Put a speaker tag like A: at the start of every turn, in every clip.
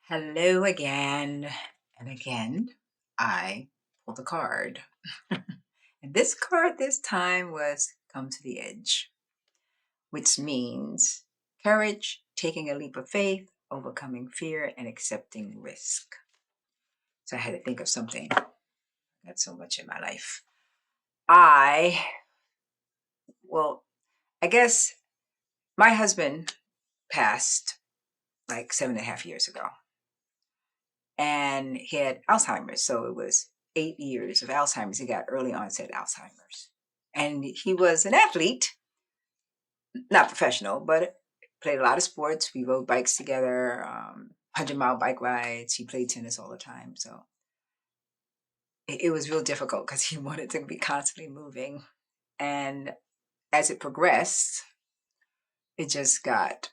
A: Hello again. And again, I pulled a card. And this card this time was Come to the Edge, which means courage, taking a leap of faith, overcoming fear, and accepting risk. So I had to think of something. Got so much in my life. I, well, I guess my husband passed like 7.5 years ago. And he had Alzheimer's. So it was 8 years of Alzheimer's. He got early onset Alzheimer's. And he was an athlete, not professional, but played a lot of sports. We rode bikes together, 100-mile bike rides. He played tennis all the time. So it was real difficult because he wanted to be constantly moving. And as it progressed, it just got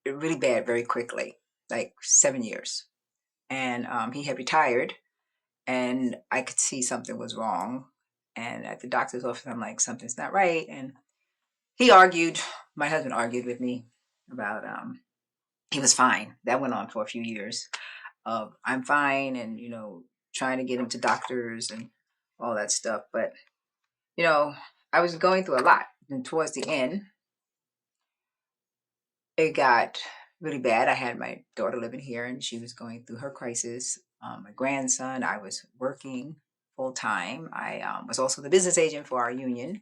A: really bad very quickly, like 7 years. And he had retired, and I could see something was wrong. And at the doctor's office, I'm like, something's not right. And he argued, my husband argued with me about he was fine. That went on for a few years of I'm fine and trying to get him to doctors and all that stuff. But you know, I was going through a lot. And towards the end, it got really bad. I had my daughter living here and she was going through her crisis. My grandson, I was working full time. I was also the business agent for our union.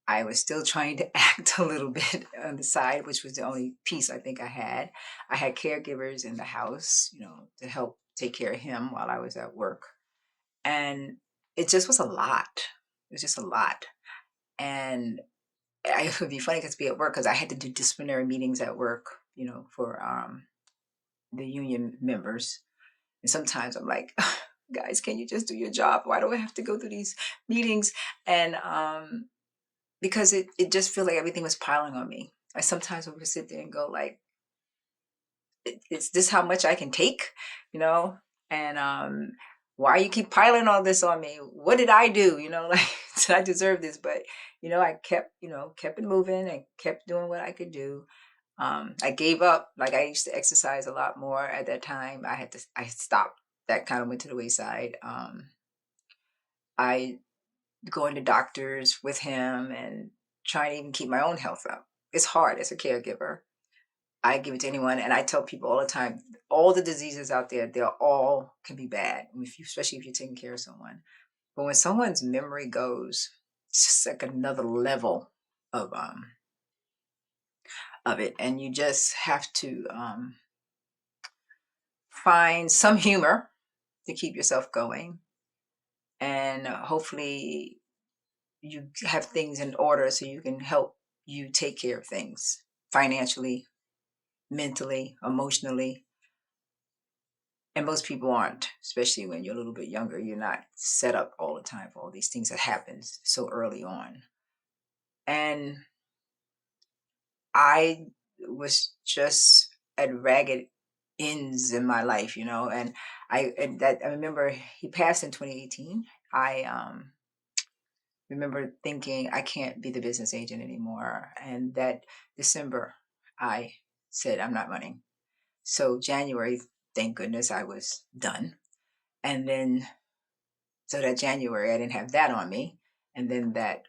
A: I was still trying to act a little bit on the side, which was the only piece I think I had. I had caregivers in the house, to help take care of him while I was at work. And it just was a lot. It was just a lot. And it would be funny because be at work because I had to do disciplinary meetings at work, for the union members. And sometimes I'm like, guys, can you just do your job? Why do I have to go through these meetings? And because it just felt like everything was piling on me. I sometimes would sit there and go like, is this how much I can take? You know? And why you keep piling all this on me? What did I do? Like did I deserve this? But I kept it moving and kept doing what I could do. I gave up. Like I used to exercise a lot more at that time. I stopped. That kind of went to the wayside. I going to doctors with him and trying to even keep my own health up. It's hard as a caregiver. I give it to anyone, and I tell people all the time, all the diseases out there, they all can be bad, especially if you're taking care of someone. But when someone's memory goes, it's just like another level of um of it, and you just have to find some humor to keep yourself going, and hopefully you have things in order so you can help you take care of things financially, mentally, emotionally. And most people aren't, especially when you're a little bit younger. You're not set up all the time for all these things that happen so early on. And I was just at ragged ends in my life, and I remember he passed in 2018. I remember thinking I can't be the business agent anymore. And that December, I said I'm not running. So January, thank goodness I was done. And then so that January I didn't have that on me. And then that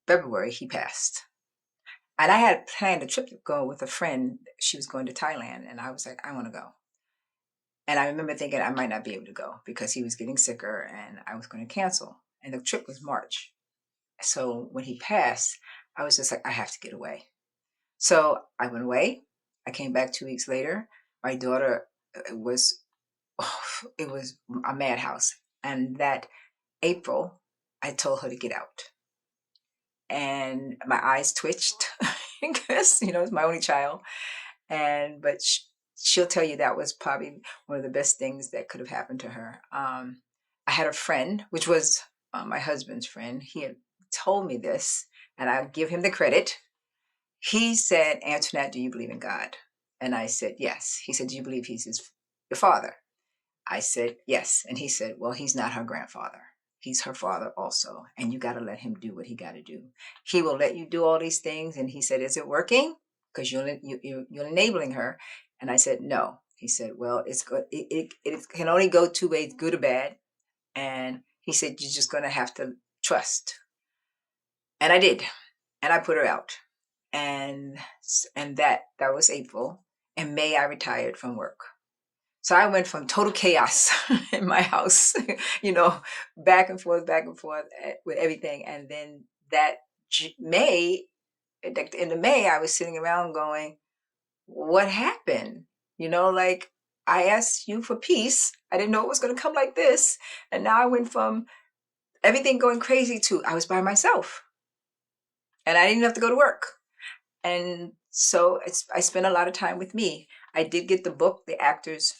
A: February he passed. And I had planned a trip to go with a friend. She was going to Thailand and I was like, I want to go. And I remember thinking I might not be able to go because he was getting sicker and I was going to cancel. And the trip was March. So when he passed, I was just like, I have to get away. So I went away. I came back 2 weeks later. My daughter was, it was a madhouse. And that April, I told her to get out. And my eyes twitched because, it's my only child. But she'll tell you that was probably one of the best things that could have happened to her. I had a friend, which was my husband's friend. He had told me this, and I'll give him the credit. He said, Antoinette, do you believe in God? And I said, yes. He said, do you believe he's your father? I said, yes. And he said, well, he's not her grandfather. He's her father also. And you got to let him do what he got to do. He will let you do all these things. And he said, is it working? Because you're enabling her. And I said, no. He said, well, it's good. It can only go two ways, good or bad. And he said, you're just going to have to trust. And I did. And I put her out. And that was April. In May, I retired from work. So I went from total chaos in my house, you know, back and forth with everything. And then that May, in the May, I was sitting around going, what happened? You know, like I asked you for peace. I didn't know it was going to come like this. And now I went from everything going crazy to I was by myself and I didn't have to go to work. And so I spent a lot of time with me. I did get the book, The Actors.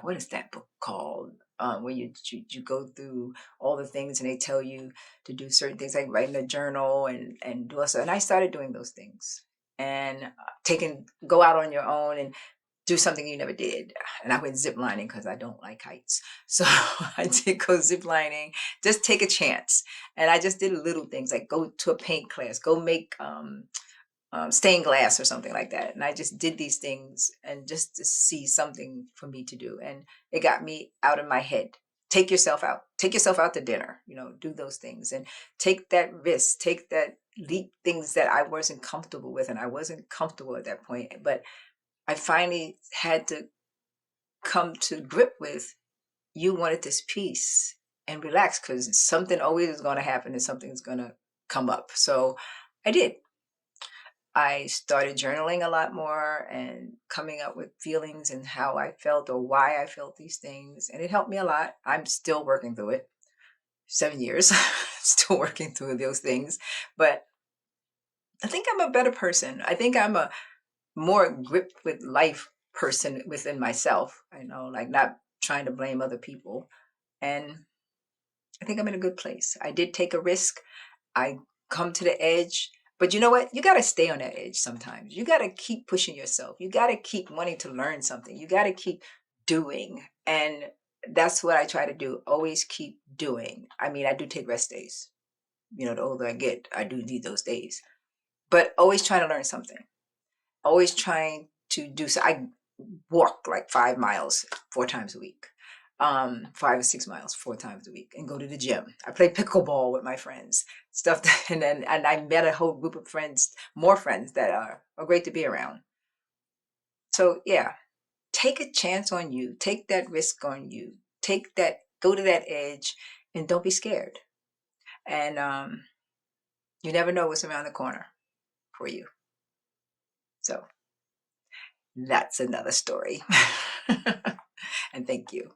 A: What is that book called? Where you go through all the things and they tell you to do certain things like writing a journal and do also. And I started doing those things and go out on your own and do something you never did. And I went zip lining because I don't like heights. So I did go zip lining, just take a chance. And I just did little things like go to a paint class, go make stained glass or something like that. And I just did these things and just to see something for me to do. And it got me out of my head. Take yourself out to dinner, you know, do those things and take that risk, take that leap, things that I wasn't comfortable with. And I wasn't comfortable at that point. But I finally had to come to grip with you wanted this peace and relax because something always is going to happen and something's going to come up. So I did. I started journaling a lot more and coming up with feelings and how I felt or why I felt these things. And it helped me a lot. I'm still working through it. 7 years, still working through those things. But I think I'm a better person. I think I'm a more gripped with life person within myself. I know, like not trying to blame other people. And I think I'm in a good place. I did take a risk. I come to the edge. But you know what? You got to stay on that edge sometimes. You got to keep pushing yourself. You got to keep wanting to learn something. You got to keep doing. And that's what I try to do. Always keep doing. I mean, I do take rest days. You know, the older I get, I do need those days. But always trying to learn something. Always trying to do so. I walk like 5 miles 4 times a week, 5 or 6 miles 4 times a week, and go to the gym. I play pickleball with my friends, stuff that, and I met a whole group of friends, more friends that are great to be around. So yeah, take a chance on you, take that risk on you, go to that edge, and don't be scared. And you never know what's around the corner for you. So that's another story. And thank you.